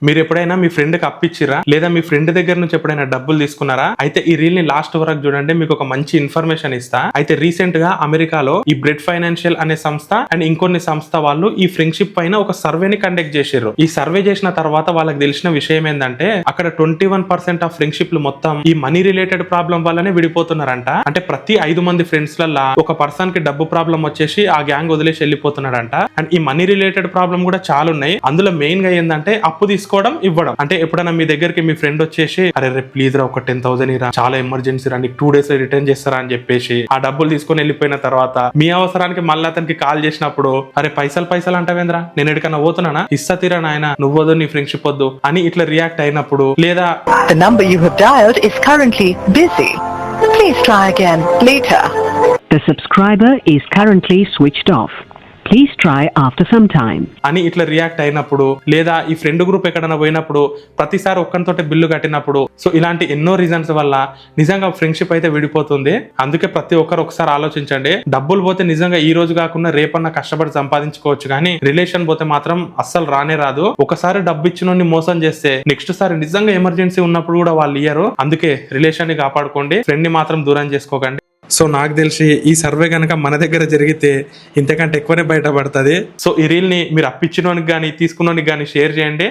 మీరు ఎప్పుడైనా మీ ఫ్రెండ్ కి అప్పిచ్చిరా లేదా మీ ఫ్రెండ్ దగ్గర నుంచి ఎప్పుడైనా డబ్బులు తీసుకున్నారా? అయితే ఈ రీల్ ని లాస్ట్ వరకు చూడండి, మీకు ఒక మంచి ఇన్ఫర్మేషన్ ఇస్తా. అయితే రీసెంట్ గా అమెరికాలో ఈ బ్రెడ్ ఫైనాన్షియల్ అనే సంస్థ అండ్ ఇంకొన్ని సంస్థ వాళ్ళు ఈ ఫ్రెండ్షిప్ పైన ఒక సర్వేని కండక్ట్ చేశారు. ఈ సర్వే చేసిన తర్వాత వాళ్ళకి తెలిసిన విషయం ఏంటంటే అక్కడ 21% ఆఫ్ ఫ్రెండ్షిప్లు మొత్తం ఈ మనీ రిలేటెడ్ ప్రాబ్లం వల్లనే విడిపోతున్నారంట. అంటే ప్రతి 5 మంది ఫ్రెండ్స్ లల్లా ఒక పర్సన్ కి డబ్బు ప్రాబ్లం వచ్చేసి ఆ గ్యాంగ్ వదిలేసి వెళ్ళిపోతున్నాడంట. అండ్ ఈ మనీ రిలేటెడ్ ప్రాబ్లం కూడా చాలా ఉన్నాయి. అందులో మెయిన్ గా ఏంటంటే అప్పు తీసుకోవడం, ఇవ్వడం. అంటే ఎప్పుడైనా మీ దగ్గరికి మీ ఫ్రెండ్ వచ్చేసి అరే రే ప్లీజ్ రా ఒక 10,000 ఇరా, చాలా ఎమర్జెన్సీ రా, నీకు 2 days రిటర్న్ చేస్తారా అని చెప్పేసి ఆ డబ్బులు తీసుకొని వెళ్ళిపోయిన తర్వాత మీ అవసరానికి మళ్ళీ అతనికి కాల్ చేసినప్పుడు అరే పైసలు అంటావేంద్రా, నేను ఎక్కడికన్నా పోతున్నానా, ఇస్తా తీరా నాయన, నువ్వొద్దు నీ ఫ్రెండ్షిప్ వద్దు అని ఇట్లా రియాక్ట్ అయినప్పుడు, లేదా The number you have dialed is currently busy. Please try again later. The subscriber is currently switched off. Please try after some time. అని ఇట్లా రియాక్ట్ అయినప్పుడు, లేదా ఈ ఫ్రెండ్ గ్రూప్ ఎక్కడైనా పోయినప్పుడు ప్రతిసారి ఒక్కరితోటి బిల్లు కట్టినప్పుడు, సో ఇలాంటి ఎన్నో రీజన్స్ వల్ల నిజంగా ఫ్రెండ్షిప్ అయితే విడిపోతుంది. అందుకే ప్రతి ఒక్కరు ఒకసారి ఆలోచించండి. డబ్బులు పోతే నిజంగా ఈ రోజు కాకుండా రేపన్నా కష్టపడి సంపాదించుకోవచ్చు, కానీ రిలేషన్ పోతే మాత్రం అస్సలు రానే రాదు. ఒకసారి డబ్బు ఇచ్చినోని మోసం చేస్తే నెక్స్ట్ సారి నిజంగా ఎమర్జెన్సీ ఉన్నప్పుడు కూడా వాళ్ళు ఇయ్యరు. అందుకే రిలేషన్ ని కాపాడుకోండి, ఫ్రెండ్ ని మాత్రం దూరం చేసుకోకండి. సో నాకు తెలిసి ఈ సర్వే కనుక మన దగ్గర జరిగితే ఇంతకంటే ఎక్కువనే బయటపడుతుంది. సో ఈ రీల్ ని మీరు అప్పించినోనికి కానీ తీసుకున్నోనికి కానీ షేర్ చేయండి.